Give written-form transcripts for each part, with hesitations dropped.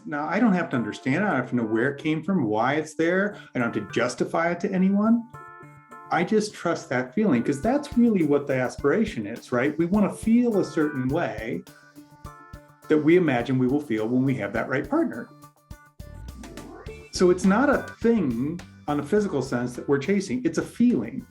Now, I don't have to understand it. I don't have to know where it came from, why it's there. I don't have to justify it to anyone. I just trust that feeling because that's really what the aspiration is, right? We want to feel a certain way that we imagine we will feel when we have that right partner. So it's not a thing on a physical sense that we're chasing. It's a feeling.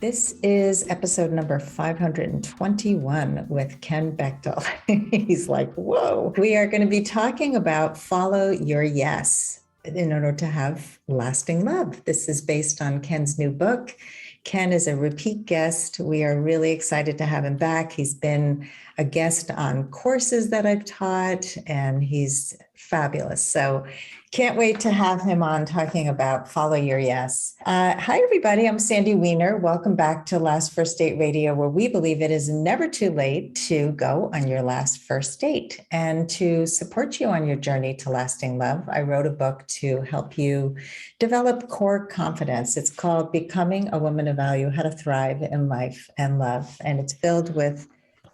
This is episode number 521 with Ken Bechtel. He's like, whoa. We are going to be talking about follow your yes in order to have lasting love. This is based on Ken's new book. Ken is a repeat guest. We are really excited to have him back. He's been a guest on courses that I've taught, and he's fabulous. So can't wait to have him on talking about follow your yes. Hi, everybody. I'm Sandy Weiner. Welcome back to Last First Date Radio, where we believe it is never too late to go on your last first date. And to support you on your journey to lasting love, I wrote a book to help you develop core confidence. It's called Becoming a Woman of Value, How to Thrive in Life and Love. And it's filled with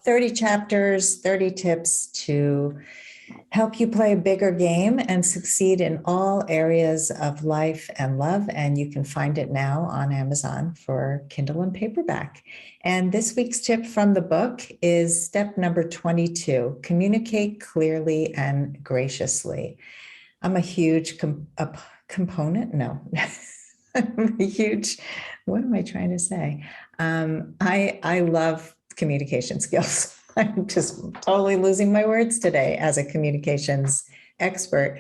30 chapters, 30 tips to help you play a bigger game and succeed in all areas of life and love. And you can find it now on Amazon for Kindle and paperback. And this week's tip from the book is step number 22, communicate clearly and graciously. I'm a huge component. No, I'm a huge, what am I trying to say? I love communication skills. I'm just totally losing my words today as a communications expert.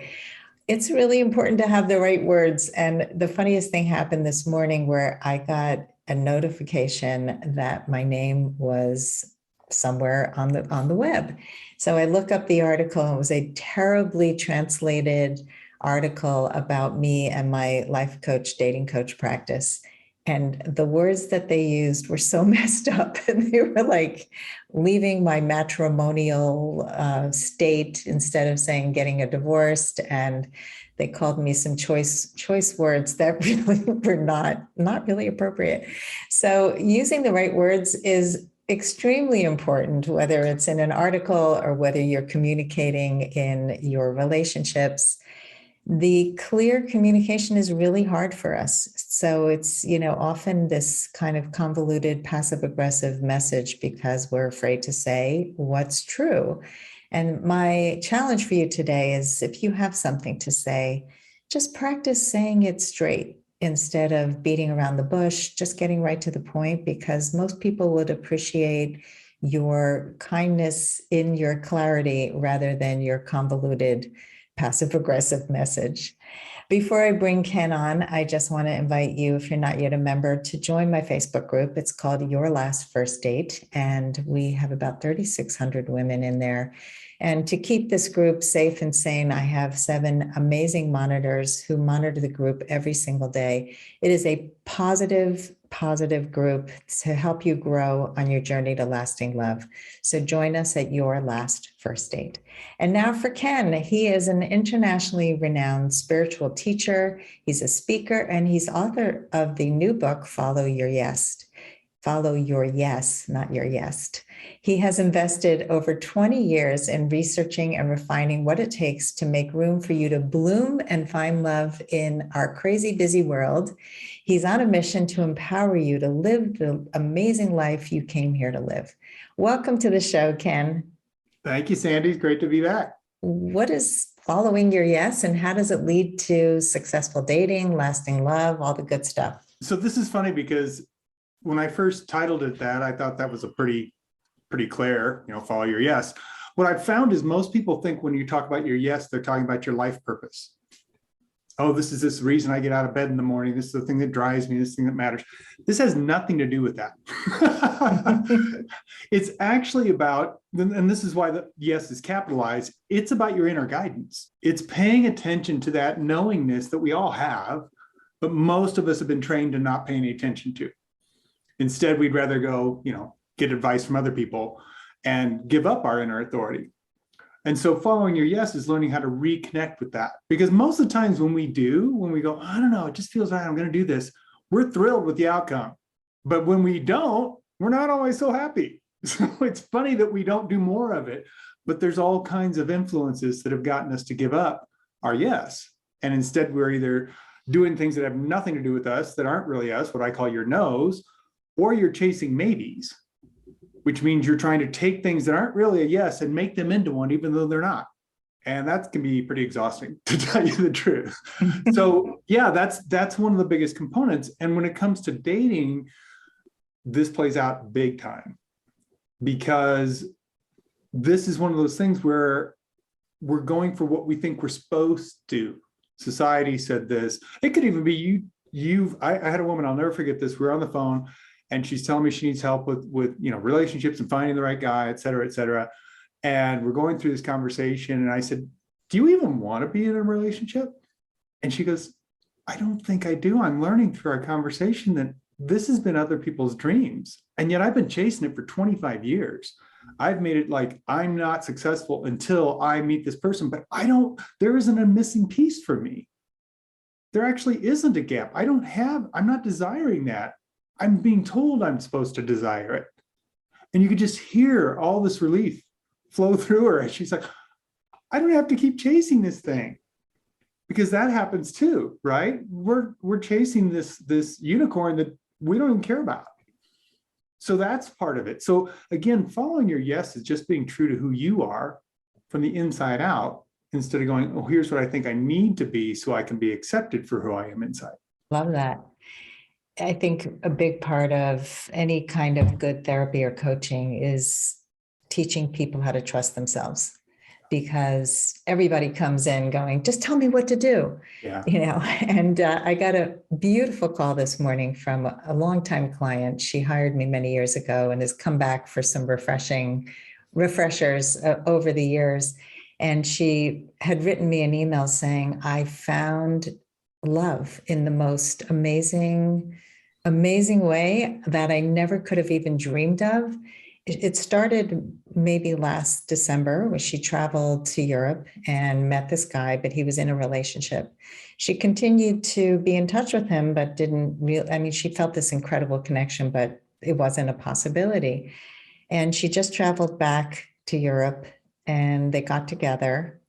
It's really important to have the right words. And the funniest thing happened this morning where I got a notification that my name was somewhere on the web. So I look up the article, and it was a terribly translated article about me and my life coach, dating coach practice. And the words that they used were so messed up. And they were like leaving my matrimonial state instead of saying getting a divorce. And they called me some choice words that really were not really appropriate. So using the right words is extremely important, whether it's in an article or whether you're communicating in your relationships. The clear communication is really hard for us. So it's, often this kind of convoluted passive aggressive message because we're afraid to say what's true. And my challenge for you today is if you have something to say, just practice saying it straight instead of beating around the bush, just getting right to the point, because most people would appreciate your kindness in your clarity rather than your convoluted passive-aggressive message. Before I bring Ken on, I just want to invite you, if you're not yet a member, to join my Facebook group. It's called Your Last First Date, and we have about 3,600 women in there. And to keep this group safe and sane, I have 7 amazing monitors who monitor the group every single day. It is a positive group to help you grow on your journey to lasting love. So join us at Your Last First Date. And now for Ken. He is an internationally renowned spiritual teacher. He's a speaker, and he's author of the new book, Follow Your Yes. Follow your yes, not your yes. He has invested over 20 years in researching and refining what it takes to make room for you to bloom and find love in our crazy, busy world. He's on a mission to empower you to live the amazing life you came here to live. Welcome to the show, Ken. Thank you, Sandy. It's great to be back. What is following your yes, and how does it lead to successful dating, lasting love, all the good stuff? So this is funny because when I first titled it that, I thought that was a pretty clear, follow your yes. What I've found is most people think when you talk about your yes, they're talking about your life purpose. Oh, this is this reason I get out of bed in the morning. This is the thing that drives me, this thing that matters. This has nothing to do with that. It's actually about, and this is why the yes is capitalized, it's about your inner guidance. It's paying attention to that knowingness that we all have, but most of us have been trained to not pay any attention to. Instead, we'd rather go, get advice from other people and give up our inner authority. And so following your yes is learning how to reconnect with that. Because most of the times when we go, I don't know, it just feels right, I'm going to do this, we're thrilled with the outcome. But when we don't, we're not always so happy. So it's funny that we don't do more of it. But there's all kinds of influences that have gotten us to give up our yes. And instead, we're either doing things that have nothing to do with us, that aren't really us, what I call your no's, or you're chasing maybes, which means you're trying to take things that aren't really a yes and make them into one, even though they're not. And that can be pretty exhausting, to tell you the truth. So yeah, that's one of the biggest components. And when it comes to dating, this plays out big time, because this is one of those things where we're going for what we think we're supposed to. Society said this. It could even be I had a woman, I'll never forget this. We were on the phone and she's telling me she needs help with relationships and finding the right guy, et cetera, et cetera. And we're going through this conversation. And I said, do you even want to be in a relationship? And she goes, I don't think I do. I'm learning through our conversation that this has been other people's dreams. And yet I've been chasing it for 25 years. I've made it like I'm not successful until I meet this person, but there isn't a missing piece for me. There actually isn't a gap. I'm not desiring that. I'm being told I'm supposed to desire it. And you could just hear all this relief flow through her. And she's like, I don't have to keep chasing this thing, because that happens too, right? We're chasing this unicorn that we don't even care about. So that's part of it. So again, following your yes is just being true to who you are from the inside out, instead of going, oh, here's what I think I need to be so I can be accepted for who I am inside. Love that. I think a big part of any kind of good therapy or coaching is teaching people how to trust themselves, because everybody comes in going, just tell me what to do. Yeah. And I got a beautiful call this morning from a longtime client. She hired me many years ago and has come back for some refreshers over the years. And she had written me an email saying, I found love in the most amazing way that I never could have even dreamed of. It started maybe last December, where she traveled to Europe and met this guy, but he was in a relationship. She continued to be in touch with him, but she felt this incredible connection, but it wasn't a possibility. And she just traveled back to Europe and they got together,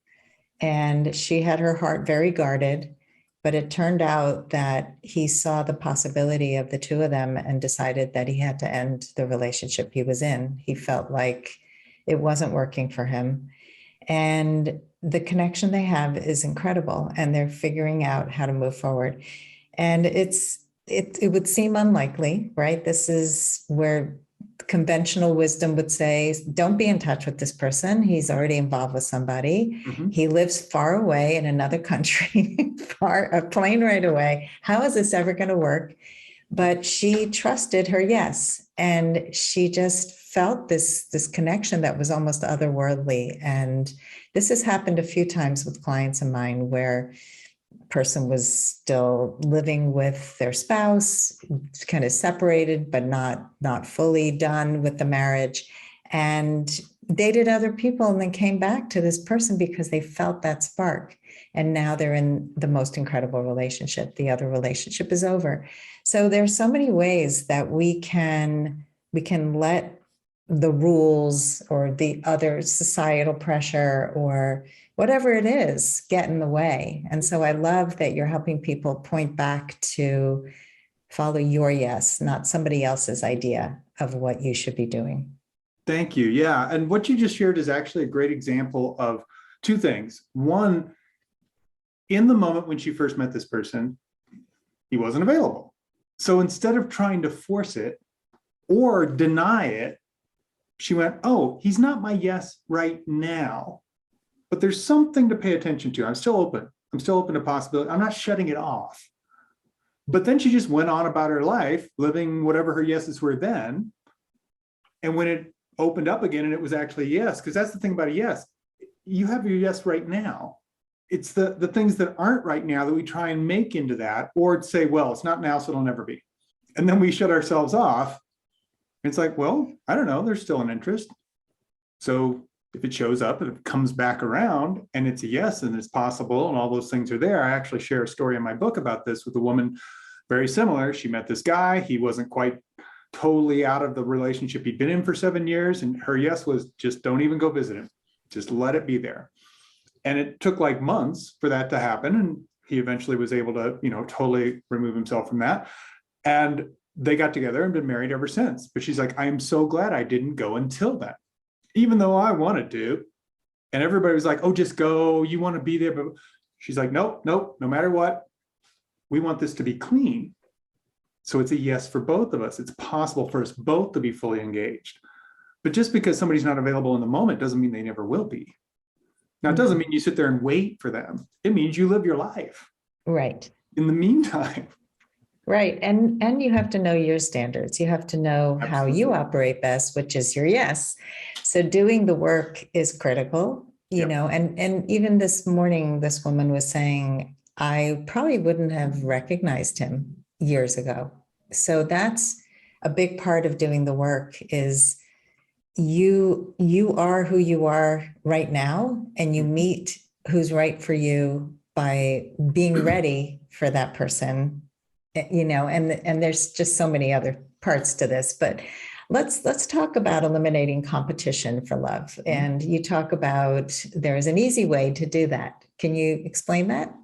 and she had her heart very guarded. But it turned out that he saw the possibility of the two of them and decided that he had to end the relationship he was in. He felt like it wasn't working for him. And the connection they have is incredible, and they're figuring out how to move forward. And it would seem unlikely, right? This is where conventional wisdom would say, don't be in touch with this person. He's already involved with somebody. Mm-hmm. He lives far away in another country, a plane ride away. How is this ever going to work? But she trusted her yes. And she just felt this connection that was almost otherworldly. And this has happened a few times with clients of mine, where person was still living with their spouse, kind of separated, but not fully done with the marriage, and dated other people, and then came back to this person because they felt that spark. And now they're in the most incredible relationship. The other relationship is over. So there's so many ways that we can let the rules or the other societal pressure or whatever it is get in the way. And so I love that you're helping people point back to follow your yes, not somebody else's idea of what you should be doing. Thank you. Yeah. And what you just shared is actually a great example of two things. One, in the moment when she first met this person, he wasn't available. So instead of trying to force it or deny it, she went, oh, he's not my yes right now, but there's something to pay attention to. I'm still open. I'm still open to possibility. I'm not shutting it off. But then she just went on about her life, living whatever her yeses were then. And when it opened up again and it was actually yes, because that's the thing about a yes, you have your yes right now. It's the things that aren't right now that we try and make into that, or say, well, it's not now, so it'll never be. And then we shut ourselves off. It's like, well, I don't know, there's still an interest. So if it shows up and it comes back around and it's a yes and it's possible and all those things are there. I actually share a story in my book about this with a woman very similar. She met this guy. He wasn't quite totally out of the relationship he'd been in for 7 years. And her yes was just don't even go visit him. Just let it be there. And it took like months for that to happen. And he eventually was able to, totally remove himself from that. And they got together and been married ever since. But she's like, I am so glad I didn't go until then, even though I wanted to. And everybody was like, oh, just go. You want to be there. But she's like, nope, no matter what, we want this to be clean. So it's a yes for both of us. It's possible for us both to be fully engaged. But just because somebody's not available in the moment doesn't mean they never will be. Now, it doesn't mean you sit there and wait for them. It means you live your life. Right. In the meantime. Right. And you have to know your standards. You have to know Absolutely. how you operate best, which is your yes. So doing the work is critical, and even this morning, this woman was saying, I probably wouldn't have recognized him years ago. So that's a big part of doing the work is you are who you are right now, and you meet who's right for you by being ready for that person, and there's just so many other parts to this, but let's talk about eliminating competition for love. And you talk about there's an easy way to do that. Can you explain that?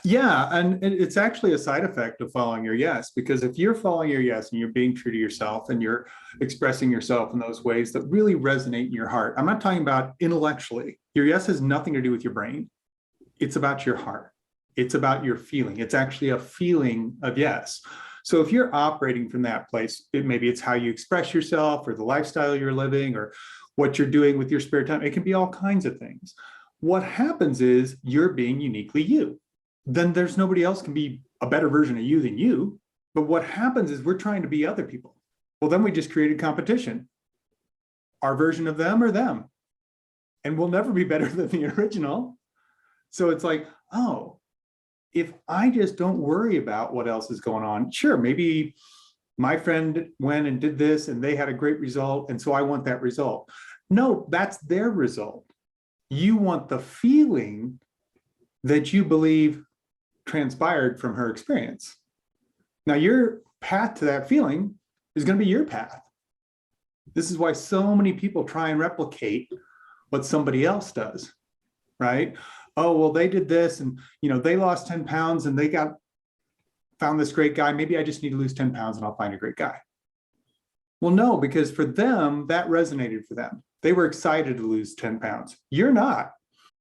Yeah, and it's actually a side effect of following your yes, because if you're following your yes and you're being true to yourself and you're expressing yourself in those ways that really resonate in your heart, I'm not talking about intellectually. Your yes has nothing to do with your brain. It's about your heart. It's about your feeling. It's actually a feeling of yes. So if you're operating from that place, maybe it's how you express yourself or the lifestyle you're living or what you're doing with your spare time. It can be all kinds of things. What happens is you're being uniquely you. Then there's nobody else can be a better version of you than you. But what happens is we're trying to be other people. Well, then we just created competition. Our version of them or them. And we'll never be better than the original. So it's like, oh, if I just don't worry about what else is going on, sure, maybe my friend went and did this and they had a great result, and so I want that result. No, that's their result. You want the feeling that you believe transpired from her experience. Now, your path to that feeling is going to be your path. This is why so many people try and replicate what somebody else does, right? Oh, well, they did this and, they lost 10 pounds and they found this great guy. Maybe I just need to lose 10 pounds and I'll find a great guy. Well, no, because for them, that resonated for them. They were excited to lose 10 pounds. You're not.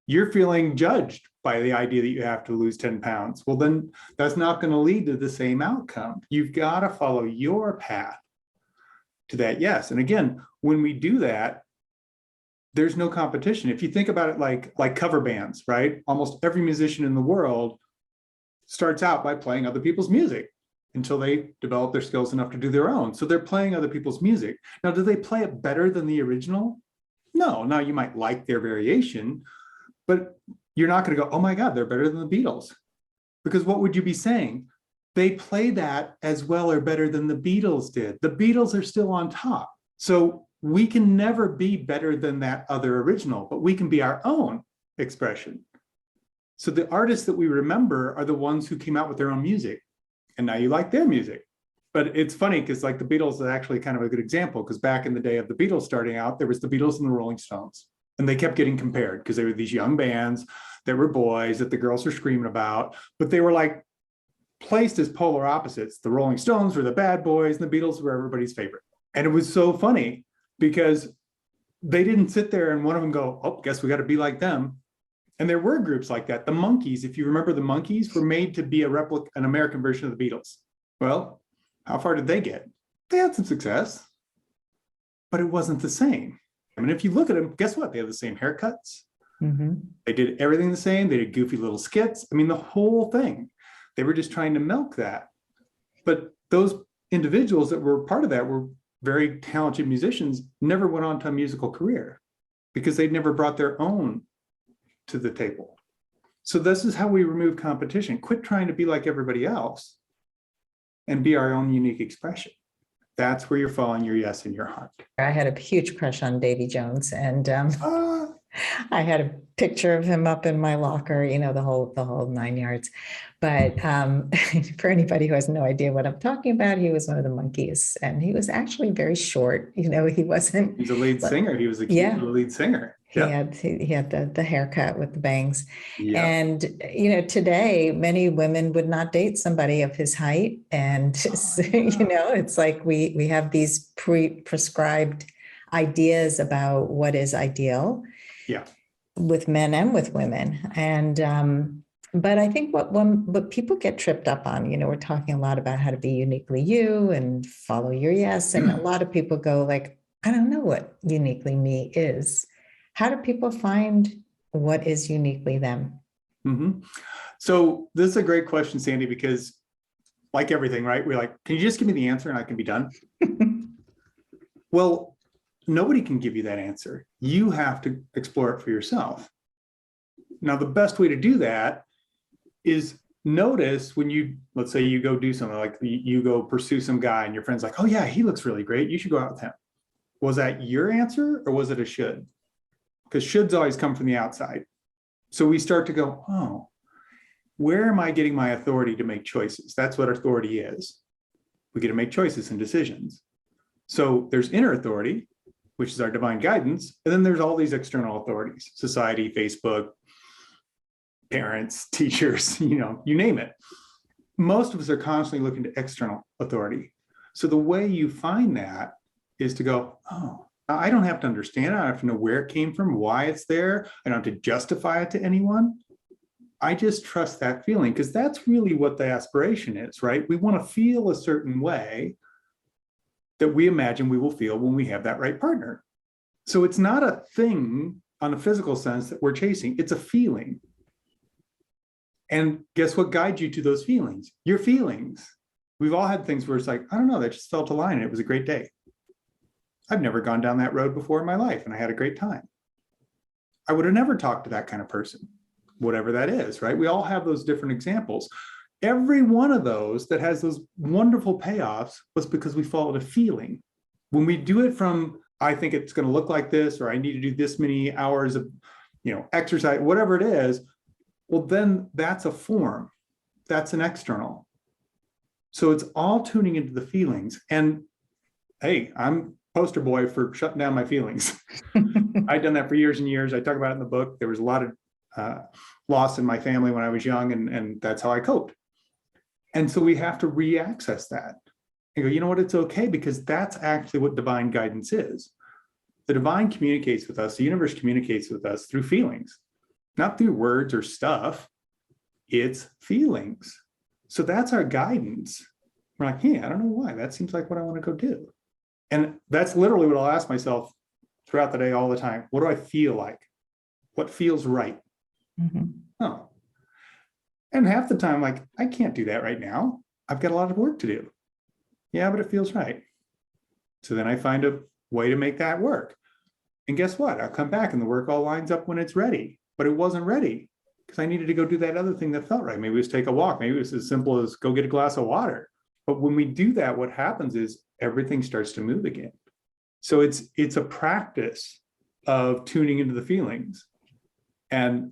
You're feeling judged by the idea that you have to lose 10 pounds. Well, then that's not going to lead to the same outcome. You've got to follow your path to that yes. And again, when we do that, there's no competition. If you think about it like cover bands, right? Almost every musician in the world starts out by playing other people's music until they develop their skills enough to do their own. So they're playing other people's music. Now, do they play it better than the original? No. Now, you might like their variation, but you're not going to go, oh my God, they're better than the Beatles. Because what would you be saying? They play that as well or better than the Beatles did. The Beatles are still on top. So we can never be better than that other original, but we can be our own expression. So the artists that we remember are the ones who came out with their own music. And now you like their music. But it's funny because like the Beatles is actually kind of a good example, because back in the day of the Beatles starting out, there was the Beatles and the Rolling Stones. And they kept getting compared because they were these young bands that were boys that the girls were screaming about, but they were like placed as polar opposites. The Rolling Stones were the bad boys and the Beatles were everybody's favorite. And it was so funny because they didn't sit there and one of them go, oh, guess we got to be like them. And there were groups like that. The Monkees, if you remember, the Monkees were made to be an American version of the Beatles. Well, how far did they get? They had some success, but it wasn't the same. I mean, if you look at them, guess what? They have the same haircuts. Mm-hmm. They did everything the same. They did goofy little skits. I mean, the whole thing. They were just trying to milk that. But those individuals that were part of that were very talented musicians, never went on to a musical career because they'd never brought their own to the table. So this is how we remove competition. Quit trying to be like everybody else and be our own unique expression. That's where you're following your yes in your heart. I had a huge crush on Davy Jones, and I had a picture of him up in my locker, the whole 9 yards. But for anybody who has no idea what I'm talking about, he was one of the Monkees, and he was actually very short. He wasn't. He's a lead singer. He was the lead singer. Yeah. He had the haircut with the bangs. Yeah. And, today many women would not date somebody of his height. And, it's like we have these prescribed ideas about what is ideal Yeah. with men and with women. And, but I think what people get tripped up on, we're talking a lot about how to be uniquely you and follow your yes. And a lot of people go like, I don't know what uniquely me is. How do people find what is uniquely them? Mm-hmm. So this is a great question, Sandy, because like everything, right? We're like, can you just give me the answer and I can be done? Well, nobody can give you that answer. You have to explore it for yourself. Now, the best way to do that is notice when let's say you go do something like you go pursue some guy and your friend's like, oh yeah, he looks really great. You should go out with him. Was that your answer or was it a should? Because shoulds always come from the outside. So we start to go, oh, where am I getting my authority to make choices? That's what authority is. We get to make choices and decisions. So there's inner authority, which is our divine guidance. And then there's all these external authorities, society, Facebook, parents, teachers, you name it. Most of us are constantly looking to external authority. So the way you find that is to go, oh, I don't have to understand it. I don't have to know where it came from, why it's there. I don't have to justify it to anyone. I just trust that feeling because that's really what the aspiration is, right? We want to feel a certain way that we imagine we will feel when we have that right partner. So it's not a thing on a physical sense that we're chasing. It's a feeling. And guess what guides you to those feelings? Your feelings. We've all had things where it's like, I don't know, that just felt aligned and it was a great day. I've never gone down that road before in my life and I had a great time. I would have never talked to that kind of person, whatever that is, right? We all have those different examples. Every one of those that has those wonderful payoffs was because we followed a feeling. When we do it from, I think it's going to look like this, or I need to do this many hours of, exercise, whatever it is, well, then that's a form. That's an external. So it's all tuning into the feelings. And hey, I'm poster boy for shutting down my feelings. I've done that for years and years. I talk about it in the book. There was a lot of loss in my family when I was young, and that's how I coped. And so we have to re-access that and go, you know what, it's okay, because that's actually what divine guidance is. The divine communicates with us, the universe communicates with us through feelings, not through words or stuff. It's feelings. So that's our guidance. We're like, hey, I don't know why. That seems like what I want to go do. And that's literally what I'll ask myself throughout the day all the time. What do I feel like? What feels right? Mm-hmm. Oh. And half the time, like, I can't do that right now. I've got a lot of work to do. Yeah, but it feels right. So then I find a way to make that work. And guess what? I'll come back and the work all lines up when it's ready. But it wasn't ready because I needed to go do that other thing that felt right. Maybe it was take a walk. Maybe it was as simple as go get a glass of water. But when we do that, what happens is everything starts to move again. So it's a practice of tuning into the feelings and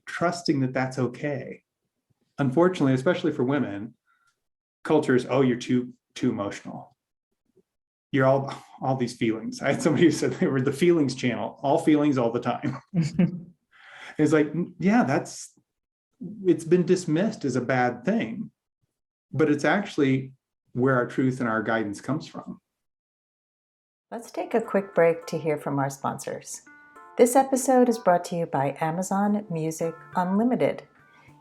trusting that that's okay. Unfortunately, especially for women, culture is, oh, you're too emotional. You're all these feelings. I had somebody who said they were the feelings channel, all feelings all the time. It's like, yeah, it's been dismissed as a bad thing, but it's actually where our truth and our guidance comes from. Let's take a quick break to hear from our sponsors. This episode is brought to you by Amazon Music Unlimited.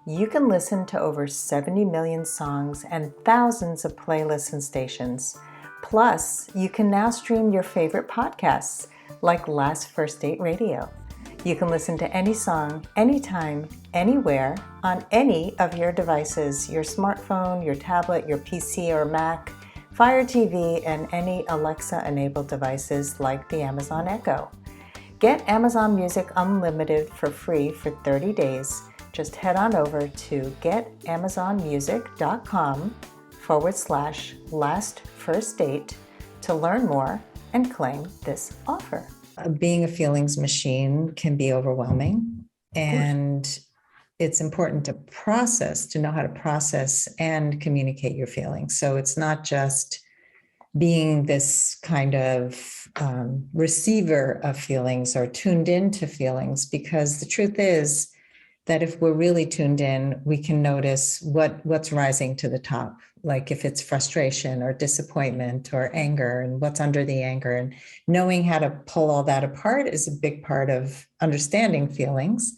You can listen to over 70 million songs and thousands of playlists and stations. Plus, you can now stream your favorite podcasts, like Last First Date Radio. You can listen to any song, anytime, anywhere, on any of your devices, your smartphone, your tablet, your PC or Mac, Fire TV, and any Alexa-enabled devices like the Amazon Echo. Get Amazon Music Unlimited for free for 30 days. Just head on over to getamazonmusic.com/lastfirstdate to learn more and claim this offer. Being a feelings machine can be overwhelming, and it's important to know how to process and communicate your feelings. So it's not just being this kind of receiver of feelings or tuned into feelings, because the truth is that if we're really tuned in, we can notice what's rising to the top, like if it's frustration or disappointment or anger and what's under the anger. And knowing how to pull all that apart is a big part of understanding feelings.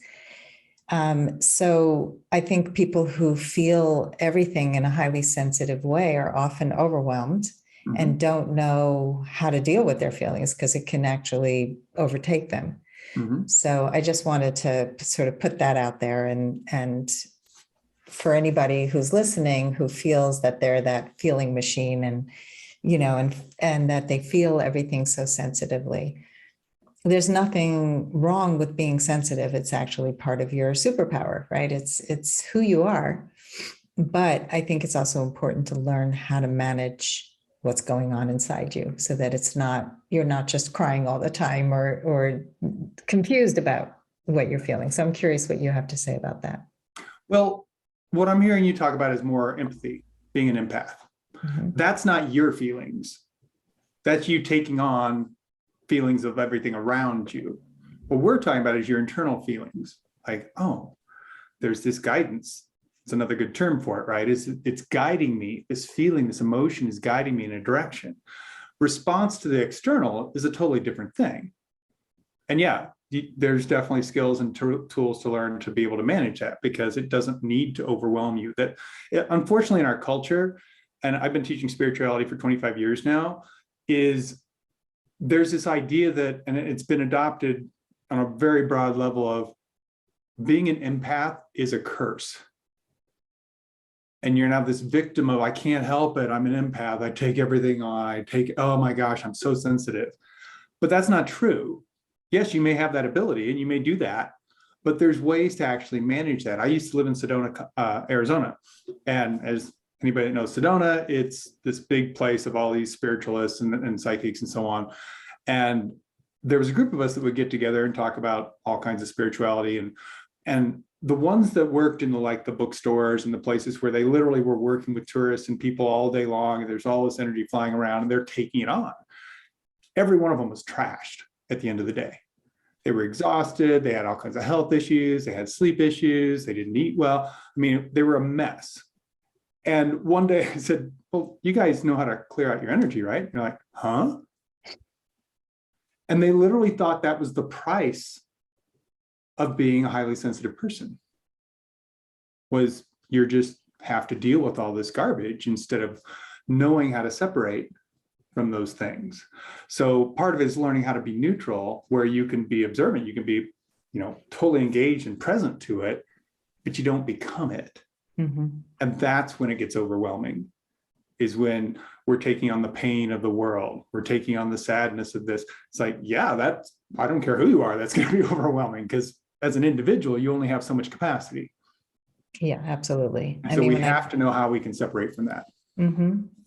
So I think people who feel everything in a highly sensitive way are often overwhelmed and don't know how to deal with their feelings because it can actually overtake them. So I just wanted to sort of put that out there, and for anybody who's listening who feels that they're that feeling machine and, and that they feel everything so sensitively. There's nothing wrong with being sensitive. It's actually part of your superpower, right? It's who you are. But I think it's also important to learn how to manage what's going on inside you so that you're not just crying all the time or confused about what you're feeling. So I'm curious what you have to say about that. Well, what I'm hearing you talk about is more empathy, being an empath. That's not your feelings. That's you taking on feelings of everything around you. What we're talking about is your internal feelings. Like, oh, there's this guidance. It's another good term for it, right? It's guiding me. This feeling, this emotion is guiding me in a direction. Response to the external is a totally different thing. And yeah, there's definitely skills and tools to learn to be able to manage that, because it doesn't need to overwhelm you. Unfortunately, in our culture, and I've been teaching spirituality for 25 years now, there's this idea that, and it's been adopted on a very broad level, of being an empath is a curse. And you're now this victim of, I can't help it, I'm an empath, I take everything on, oh my gosh, I'm so sensitive. But that's not true. Yes, you may have that ability and you may do that, but there's ways to actually manage that. I used to live in Sedona, Arizona. And as anybody that knows Sedona, it's this big place of all these spiritualists and psychics and so on. And there was a group of us that would get together and talk about all kinds of spirituality. And the ones that worked in the bookstores and the places where they literally were working with tourists and people all day long, and there's all this energy flying around and they're taking it on. Every one of them was trashed at the end of the day. They were exhausted. They had all kinds of health issues. They had sleep issues. They didn't eat well. I mean, they were a mess. And one day I said, well, you guys know how to clear out your energy, right? And they're like, huh? And they literally thought that was the price of being a highly sensitive person, was you're just have to deal with all this garbage instead of knowing how to separate from those things. So part of it is learning how to be neutral, where you can be observant, you can be, totally engaged and present to it, but you don't become it. And that's when it gets overwhelming, is when we're taking on the pain of the world. We're taking on the sadness of this. It's like, yeah, I don't care who you are, that's going to be overwhelming, because as an individual, you only have so much capacity. Yeah, absolutely. And so we have to know how we can separate from that.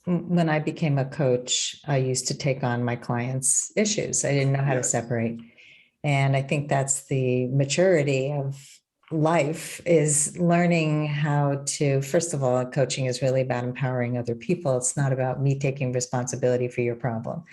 When I became a coach, I used to take on my clients' issues. I didn't know how to separate. And I think that's the maturity of life, is learning how to, first of all, coaching is really about empowering other people. It's not about me taking responsibility for your problem.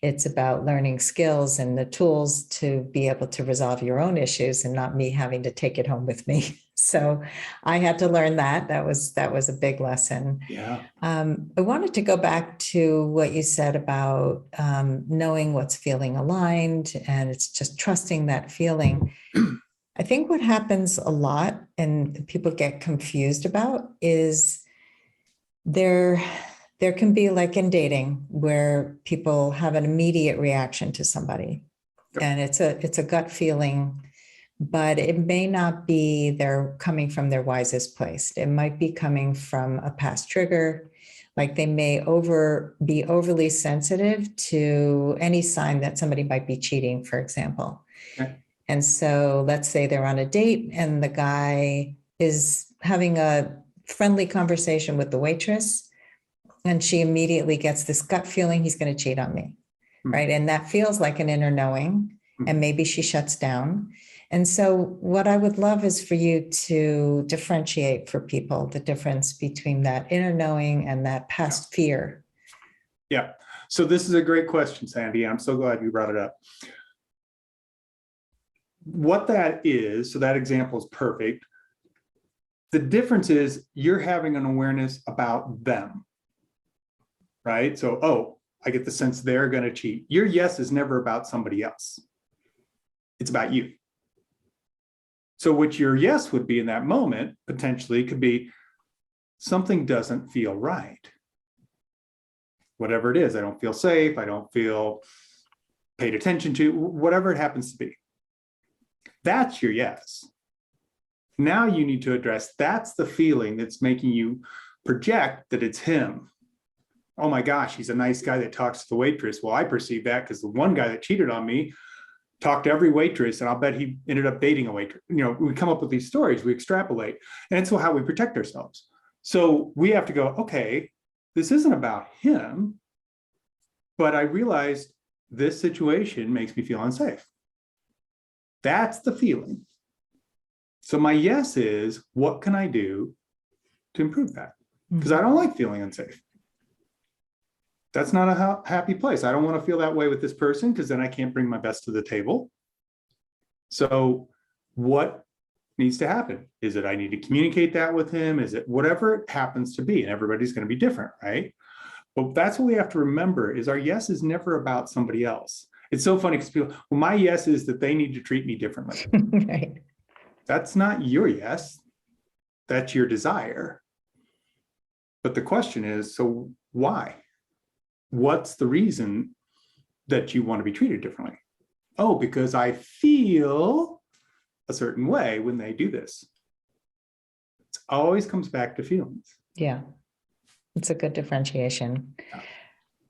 It's about learning skills and the tools to be able to resolve your own issues and not me having to take it home with me. So I had to learn that. That was a big lesson. Yeah. I wanted to go back to what you said about knowing what's feeling aligned, and it's just trusting that feeling. I think what happens a lot and people get confused about is there can be, like in dating, where people have an immediate reaction to somebody, and it's a gut feeling, but it may not be they're coming from their wisest place. It might be coming from a past trigger, like they may be overly sensitive to any sign that somebody might be cheating, for example. Okay. And so let's say they're on a date and the guy is having a friendly conversation with the waitress, and she immediately gets this gut feeling, he's going to cheat on me, right? And that feels like an inner knowing, and maybe she shuts down. And so what I would love is for you to differentiate for people the difference between that inner knowing and that past fear. Yeah. So this is a great question, Sandy. I'm so glad you brought it up. What that is, so that example is perfect. The difference is you're having an awareness about them, right? So, oh, I get the sense they're going to cheat. Your yes is never about somebody else. It's about you. So what your yes would be in that moment potentially could be something doesn't feel right. Whatever it is, I don't feel safe. I don't feel paid attention to, whatever it happens to be. That's your yes. Now you need to address, that's the feeling that's making you project that it's him. Oh my gosh, he's a nice guy that talks to the waitress. Well, I perceive that because the one guy that cheated on me talked to every waitress, and I'll bet he ended up dating a waitress. You know, we come up with these stories, we extrapolate, and it's how we protect ourselves. So we have to go, okay, this isn't about him, but I realized this situation makes me feel unsafe. That's the feeling. So my yes is, what can I do to improve that? Because I don't like feeling unsafe. That's not a happy place. I don't want to feel that way with this person because then I can't bring my best to the table. So what needs to happen? Is it I need to communicate that with him? Is it whatever it happens to be? And everybody's going to be different, right? But that's what we have to remember is our yes is never about somebody else. It's so funny because people, well, my yes is that they need to treat me differently. Right. That's not your yes. That's your desire. But the question is, so why? What's the reason that you want to be treated differently? Oh, because I feel a certain way when they do this. It always comes back to feelings. Yeah, it's a good differentiation.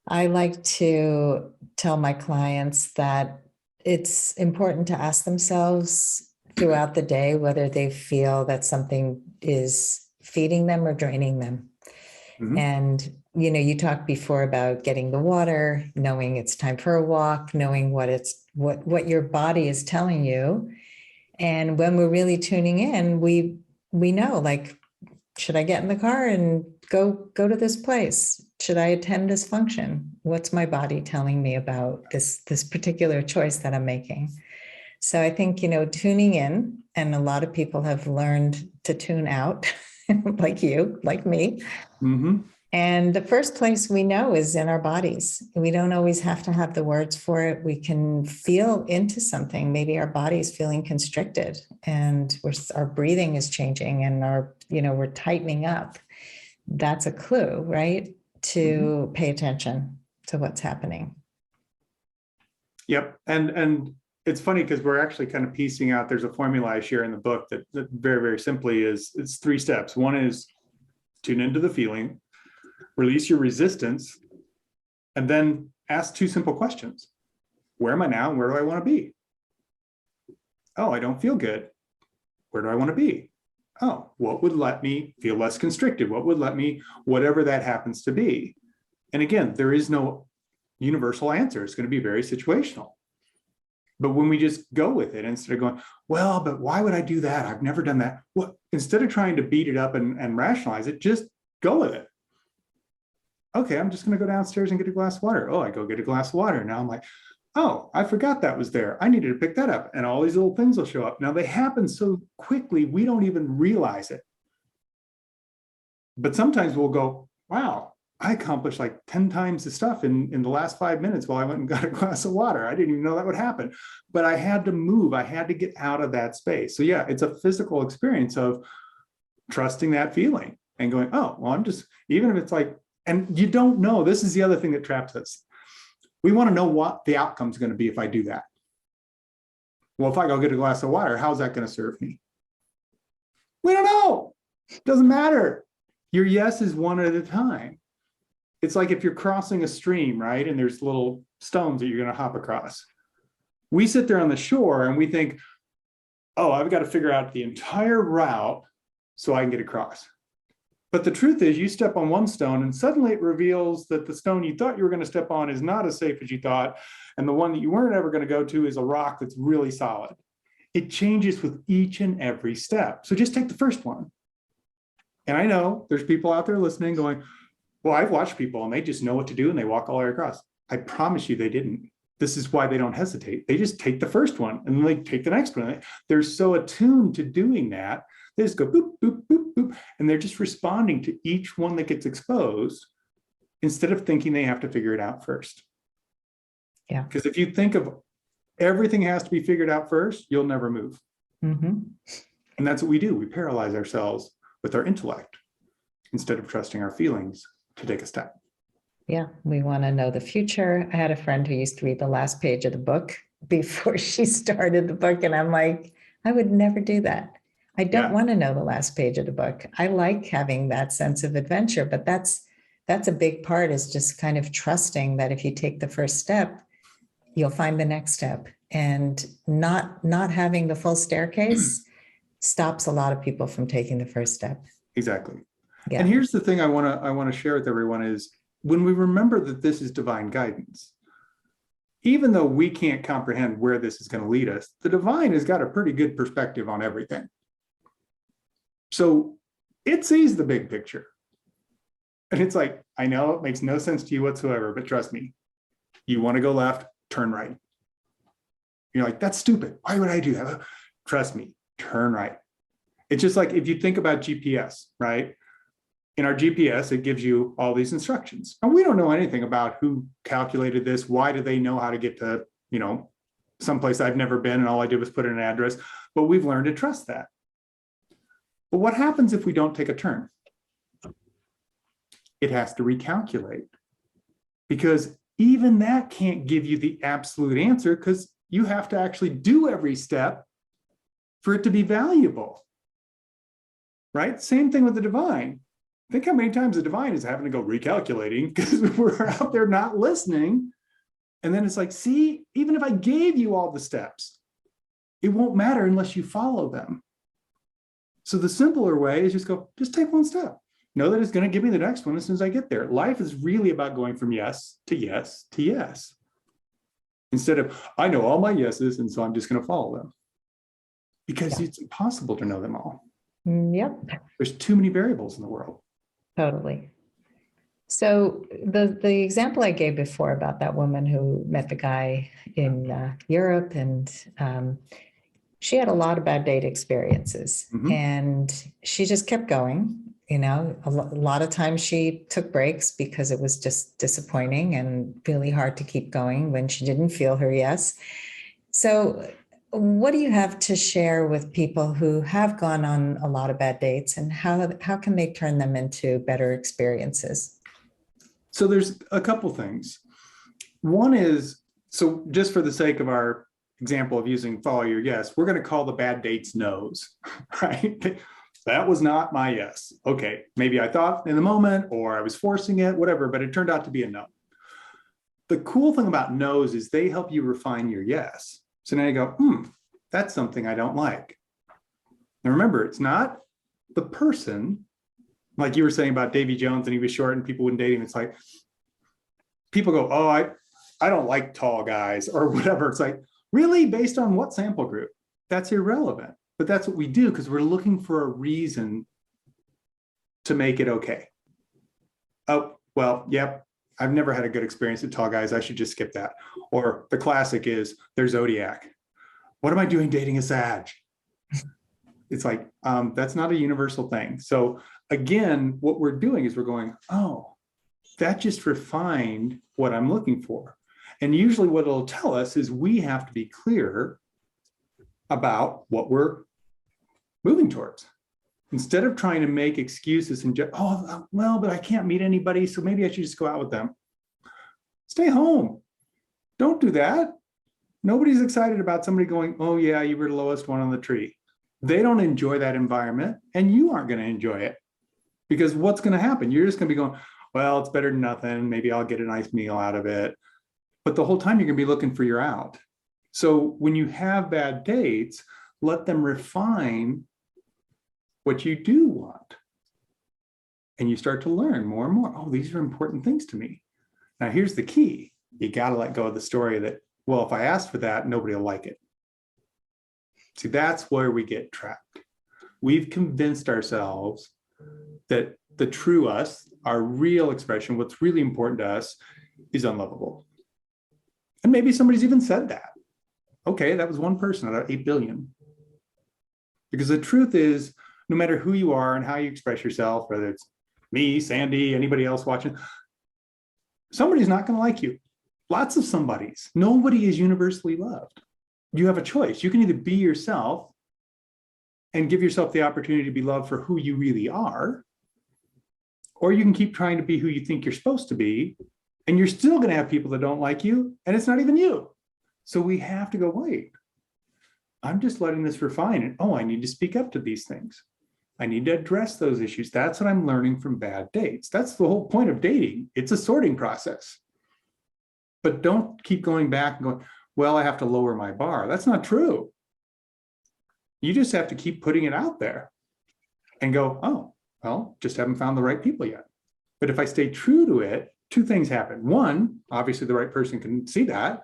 I like to tell my clients that it's important to ask themselves throughout the day whether they feel that something is feeding them or draining them. Mhm. And, you know, you talked before about getting the water, knowing it's time for a walk, knowing what your body is telling you. And when we're really tuning in, we know, like, should I get in the car and go to this place? Should I attend this function? What's my body telling me about this particular choice that I'm making? So I think, you know, tuning in, and a lot of people have learned to tune out, like you, like me. Mhm. And the first place we know is in our bodies. We don't always have to have the words for it. We can feel into something. Maybe our body is feeling constricted and our breathing is changing and we're tightening up. That's a clue, right? To pay attention to what's happening. Yep. And it's funny because we're actually kind of piecing out, there's a formula I share in the book that very, very simply it's 3 steps. One is tune into the feeling, release your resistance, and then ask 2 simple questions. Where am I now and where do I want to be? Oh, I don't feel good. Where do I want to be? Oh, what would let me feel less constricted? What would let me, whatever that happens to be? And again, there is no universal answer. It's going to be very situational. But when we just go with it, instead of going, well, but why would I do that? I've never done that. Well, instead of trying to beat it up and rationalize it, just go with it. Okay, I'm just going to go downstairs and get a glass of water. Oh, I go get a glass of water. Now I'm like, oh, I forgot that was there. I needed to pick that up. And all these little things will show up. Now they happen so quickly, we don't even realize it. But sometimes we'll go, wow, I accomplished like 10 times the stuff in the last 5 minutes while I went and got a glass of water. I didn't even know that would happen. But I had to move. I had to get out of that space. So yeah, it's a physical experience of trusting that feeling and going, oh, well, I'm just, even if it's like, and you don't know, this is the other thing that traps us. We want to know what the outcome is going to be if I do that. Well, if I go get a glass of water, how's that going to serve me? We don't know. It doesn't matter. Your yes is one at a time. It's like if you're crossing a stream, right? And there's little stones that you're going to hop across. We sit there on the shore and we think, oh, I've got to figure out the entire route so I can get across. But the truth is you step on one stone and suddenly it reveals that the stone you thought you were going to step on is not as safe as you thought. And the one that you weren't ever going to go to is a rock that's really solid. It changes with each and every step. So just take the first one. And I know there's people out there listening going, well, I've watched people and they just know what to do and they walk all the way across. I promise you they didn't. This is why they don't hesitate. They just take the first one and then they take the next one. They're so attuned to doing that. They just go boop, boop, boop, boop. And they're just responding to each one that gets exposed instead of thinking they have to figure it out first. Yeah. Because if you think of everything has to be figured out first, you'll never move. Mm-hmm. And that's what we do. We paralyze ourselves with our intellect instead of trusting our feelings to take a step. Yeah, we want to know the future. I had a friend who used to read the last page of the book before she started the book. And I'm like, I would never do that. I don't want to know the last page of the book. I like having that sense of adventure, but that's a big part, is just kind of trusting that if you take the first step, you'll find the next step. And not having the full staircase stops a lot of people from taking the first step. Exactly. Yeah. And here's the thing I want to share with everyone is, when we remember that this is divine guidance, even though we can't comprehend where this is going to lead us, the divine has got a pretty good perspective on everything. So it sees the big picture. And it's like, I know it makes no sense to you whatsoever, but trust me, you want to go left, turn right. You're like, that's stupid. Why would I do that? Trust me, turn right. It's just like if you think about GPS, right? In our GPS, it gives you all these instructions. And we don't know anything about who calculated this. Why do they know how to get to, someplace I've never been and all I did was put in an address? But we've learned to trust that. But what happens if we don't take a turn? It has to recalculate, because even that can't give you the absolute answer, because you have to actually do every step for it to be valuable, right? Same thing with the divine. Think how many times the divine is having to go recalculating because we're out there not listening. And then it's like, see, even if I gave you all the steps, it won't matter unless you follow them. So the simpler way is just take one step. Know that it's going to give me the next one as soon as I get there. Life is really about going from yes to yes to yes. Instead of, I know all my yeses, and so I'm just going to follow them. Because it's impossible to know them all. Yep. There's too many variables in the world. Totally. So the example I gave before about that woman who met the guy in Europe, and she had a lot of bad date experiences, and she just kept going. A lot of times she took breaks because it was just disappointing and really hard to keep going when she didn't feel her yes. So what do you have to share with people who have gone on a lot of bad dates, and how can they turn them into better experiences? So there's a couple things. One is, so just for the sake of our example of using follow your yes, we're going to call the bad dates no's, right? That was not my yes. Okay, maybe I thought in the moment, or I was forcing it, whatever, but it turned out to be a no. The cool thing about no's is they help you refine your yes. So now you go, that's something I don't like. Now remember, it's not the person, like you were saying about Davy Jones, and he was short and people wouldn't date him. It's like, people go, oh, I don't like tall guys or whatever. It's like, really? Based on what sample group? That's irrelevant. But that's what we do, because we're looking for a reason to make it okay. Oh, well, yep, I've never had a good experience with tall guys. I should just skip that. Or the classic is, they're Zodiac. What am I doing dating a Sag? It's like, that's not a universal thing. So again, what we're doing is we're going, oh, that just refined what I'm looking for. And usually what it'll tell us is we have to be clear about what we're moving towards. Instead of trying to make excuses and just, oh, well, but I can't meet anybody, so maybe I should just go out with them. Stay home. Don't do that. Nobody's excited about somebody going, oh yeah, you were the lowest one on the tree. They don't enjoy that environment, and you aren't going to enjoy it. Because what's going to happen? You're just going to be going, well, it's better than nothing. Maybe I'll get a nice meal out of it. But the whole time you're going to be looking for your out. So when you have bad dates, let them refine what you do want. And you start to learn more and more. Oh, these are important things to me. Now, here's the key. You got to let go of the story that, well, if I ask for that, nobody will like it. See, that's where we get trapped. We've convinced ourselves that the true us, our real expression, what's really important to us, is unlovable. And maybe somebody's even said that. Okay, that was one person out of 8 billion. Because the truth is, no matter who you are and how you express yourself, whether it's me, Sandy, anybody else watching, somebody's not going to like you. Lots of somebodies. Nobody is universally loved. You have a choice. You can either be yourself and give yourself the opportunity to be loved for who you really are, or you can keep trying to be who you think you're supposed to be, and you're still going to have people that don't like you, and it's not even you. So we have to go, wait, I'm just letting this refine it. Oh, I need to speak up to these things. I need to address those issues. That's what I'm learning from bad dates. That's the whole point of dating. It's a sorting process. But don't keep going back and going, well, I have to lower my bar. That's not true. You just have to keep putting it out there and go, oh, well, just haven't found the right people yet. But if I stay true to it, two things happen. One, obviously the right person can see that,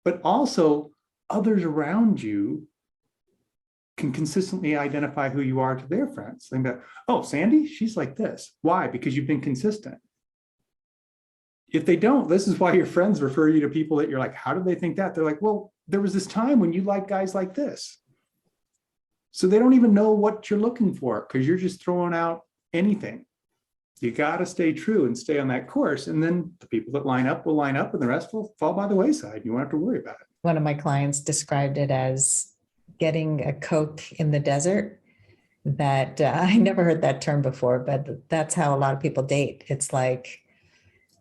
but also others around you can consistently identify who you are to their friends. Think that, oh, Sandy, she's like this. Why? Because you've been consistent. If they don't, this is why your friends refer you to people that you're like, how did they think that? They're like, well, there was this time when you liked guys like this. So they don't even know what you're looking for because you're just throwing out anything. You got to stay true and stay on that course. And then the people that line up will line up and the rest will fall by the wayside. You won't have to worry about it. One of my clients described it as getting a Coke in the desert. That I never heard that term before, but that's how a lot of people date. It's like,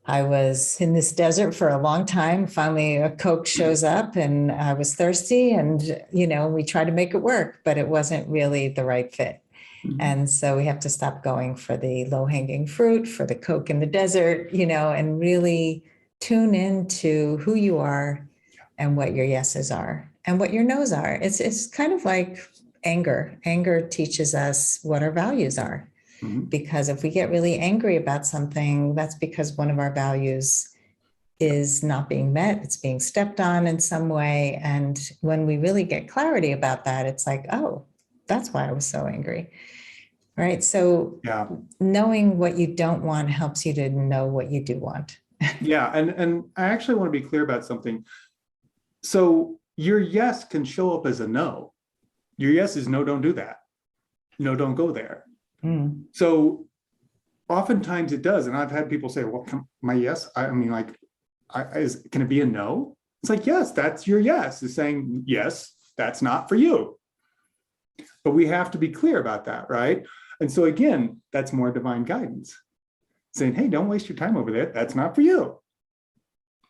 I was in this desert for a long time. Finally, a Coke shows up and I was thirsty and, we tried to make it work, but it wasn't really the right fit. Mm-hmm. And so we have to stop going for the low hanging fruit, for the Coke in the desert, and really tune into who you are and what your yeses are and what your nos are. It's kind of like anger. Anger teaches us what our values are. Mm-hmm. Because if we get really angry about something, that's because one of our values is not being met. It's being stepped on in some way. And when we really get clarity about that, it's like, oh, that's why I was so angry. Right. So knowing what you don't want helps you to know what you do want. Yeah. And I actually want to be clear about something. So your yes can show up as a no. Your yes is no, don't do that. No, don't go there. So oftentimes it does. And I've had people say, well, my yes, can it be a no? It's like, yes, that's your yes. Is saying, yes, that's not for you. But we have to be clear about that, right? And so again, that's more divine guidance. Saying, hey, don't waste your time over there. That's not for you.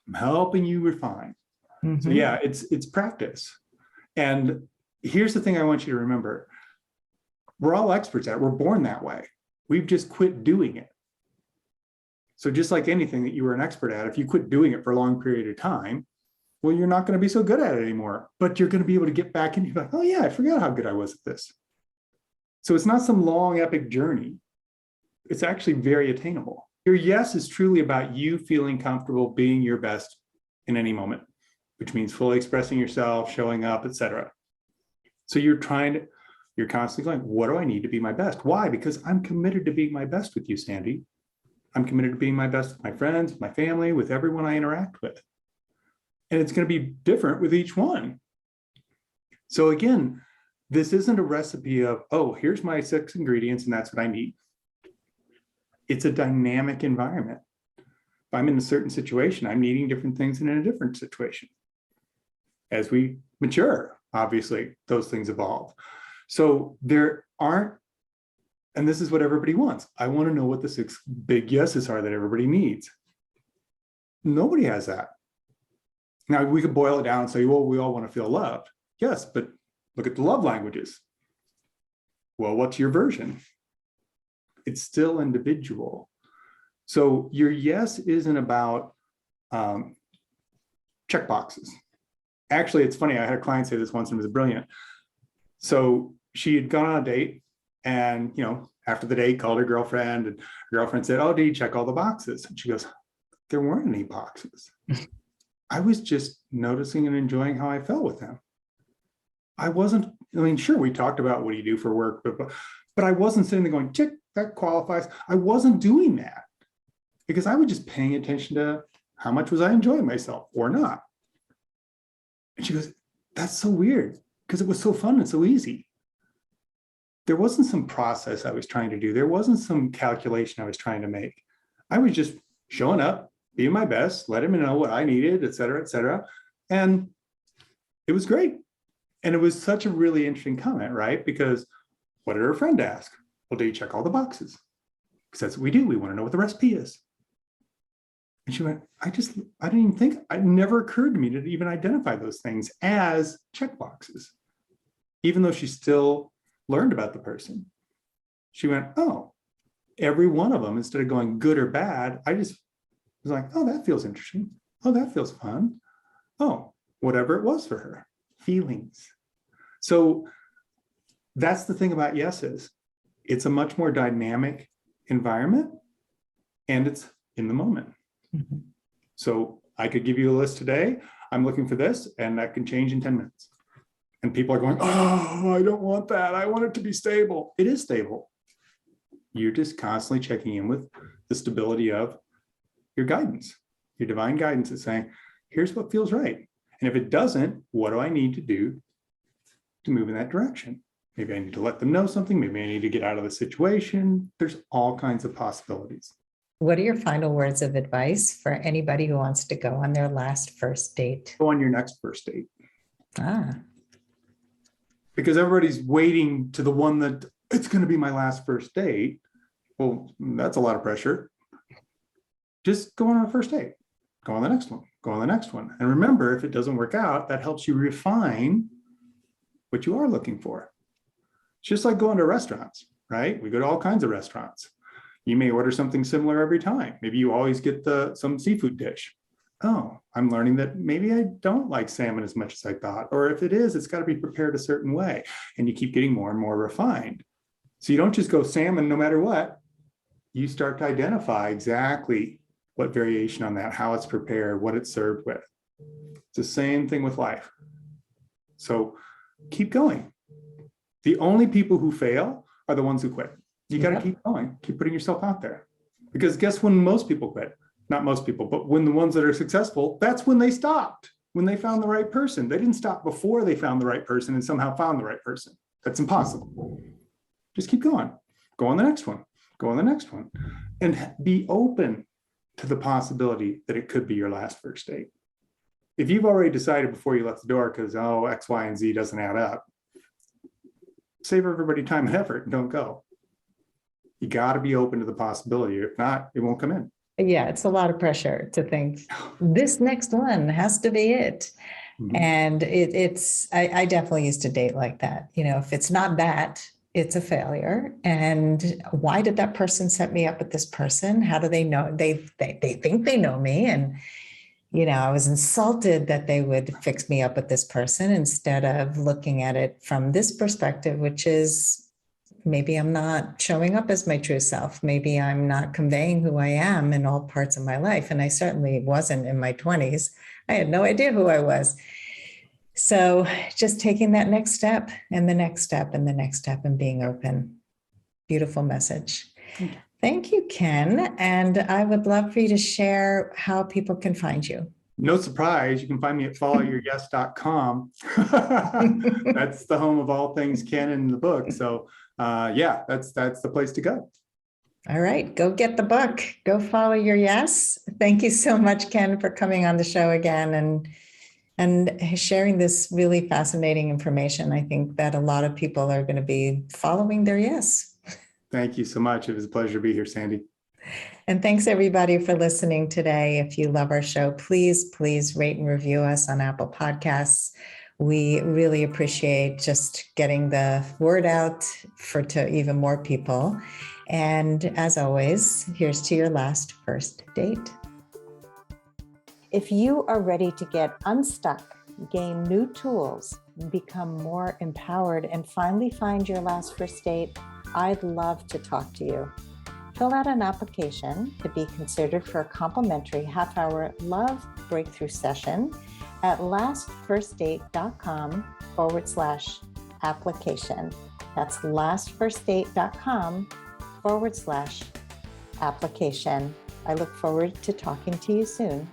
I'm helping you refine. Mm-hmm. So yeah, it's practice. And here's the thing I want you to remember. We're all experts at it. We're born that way. We've just quit doing it. So just like anything that you were an expert at, if you quit doing it for a long period of time, well, you're not going to be so good at it anymore, but you're going to be able to get back and you're like, oh yeah, I forgot how good I was at this. So it's not some long epic journey. It's actually very attainable. Your yes is truly about you feeling comfortable being your best in any moment, which means fully expressing yourself, showing up, etc. So you're constantly going, what do I need to be my best? Why? Because I'm committed to being my best with you, Sandy. I'm committed to being my best with my friends, my family, with everyone I interact with. And it's going to be different with each one. So again, this isn't a recipe of, oh, here's my 6 ingredients and that's what I need. It's a dynamic environment. If I'm in a certain situation, I'm needing different things than in a different situation. As we mature, obviously, those things evolve. So there aren't, and this is what everybody wants. I want to know what the 6 big yeses are that everybody needs. Nobody has that. Now we could boil it down and say, well, we all want to feel loved. Yes, but look at the love languages. Well, what's your version? It's still individual. So your yes isn't about check boxes. Actually, it's funny. I had a client say this once and it was brilliant. So she had gone on a date and, after the date called her girlfriend and her girlfriend said, oh, did you check all the boxes? And she goes, there weren't any boxes. I was just noticing and enjoying how I felt with him. Sure, we talked about what do you do for work, but I wasn't sitting there going, check, that qualifies. I wasn't doing that because I was just paying attention to How much was I enjoying myself or not? And she goes, that's so weird because it was so fun and so easy. There wasn't some process I was trying to do. There wasn't some calculation I was trying to make. I was just showing up, being my best, letting him know what I needed, et cetera, et cetera. And it was great. And it was such a really interesting comment, right? Because what did her friend ask? Well, do you check all the boxes? Because that's what we do. We want to know what the recipe is. And she went, I didn't even think, it never occurred to me to even identify those things as check boxes, even though she still learned about the person. She went, oh, every one of them, instead of going good or bad, I just was like, oh, that feels interesting. Oh, that feels fun. Oh, whatever it was for her, feelings. So that's the thing about yeses. It's a much more dynamic environment and it's in the moment. Mhm. So I could give you a list today. I'm looking for this, and that can change in 10 minutes. And people are going, oh, I don't want that. I want it to be stable. It is stable. You're just constantly checking in with the stability of your guidance. Your divine guidance is saying, here's what feels right. And if it doesn't, what do I need to do to move in that direction? Maybe I need to let them know something. Maybe I need to get out of the situation. There's all kinds of possibilities. What are your final words of advice for anybody who wants to go on their last first date? Go on your next first date. Ah, Because everybody's waiting to the one that it's going to be my last first date. Well, that's a lot of pressure. Just go on a first date. Go on the next one. Go on the next one. And remember, if it doesn't work out, that helps you refine what you are looking for. It's just like going to restaurants, right? We go to all kinds of restaurants. You may order something similar every time. Maybe you always get some seafood dish. Oh, I'm learning that maybe I don't like salmon as much as I thought. Or if it is, it's got to be prepared a certain way. And you keep getting more and more refined. So you don't just go salmon no matter what. You start to identify exactly what variation on that, how it's prepared, what it's served with. It's the same thing with life. So keep going. The only people who fail are the ones who quit. You got to keep going, keep putting yourself out there. Because guess when most people quit? Not most people, but when the ones that are successful, that's when they stopped, when they found the right person. They didn't stop before they found the right person and somehow found the right person. That's impossible. Just keep going. Go on the next one. Go on the next one. And be open to the possibility that it could be your last first date. If you've already decided before you left the door because, oh, X, Y, and Z doesn't add up, save everybody time and effort and don't go. You got to be open to the possibility. If not, it won't come in. yeah, it's a lot of pressure to think this next one has to be it. Mhm. And I definitely used to date like that. You know, if it's not that, it's a failure. And why did that person set me up with this person? How do they know? They think they know me. And, you know, I was insulted that they would fix me up with this person instead of looking at it from this perspective, which is maybe I'm not showing up as my true self. Maybe I'm not conveying who I am in all parts of my life. And I certainly wasn't in my 20s. I had no idea who I was. So just taking that next step and the next step and the next step and being open. Beautiful message. Thank you, Ken. And I would love for you to share how people can find you. No surprise, you can find me at followyourYes.com. That's the home of all things Ken in the book. So yeah, that's the place to go. All right, go get the book. Go follow your yes. Thank you so much, Ken, for coming on the show again and sharing this really fascinating information. I think that a lot of people are going to be following their yes. Thank you so much. It was a pleasure to be here, Sandy. And thanks everybody for listening today. If you love our show, please rate and review us on Apple Podcasts. We really appreciate just getting the word out to even more people. And as always, here's to your last first date. If you are ready to get unstuck, gain new tools, become more empowered, and finally find your last first date, I'd love to talk to you. Fill out an application to be considered for a complimentary half-hour love breakthrough session at lastfirstdate.com/application. That's lastfirstdate.com/application. I look forward to talking to you soon.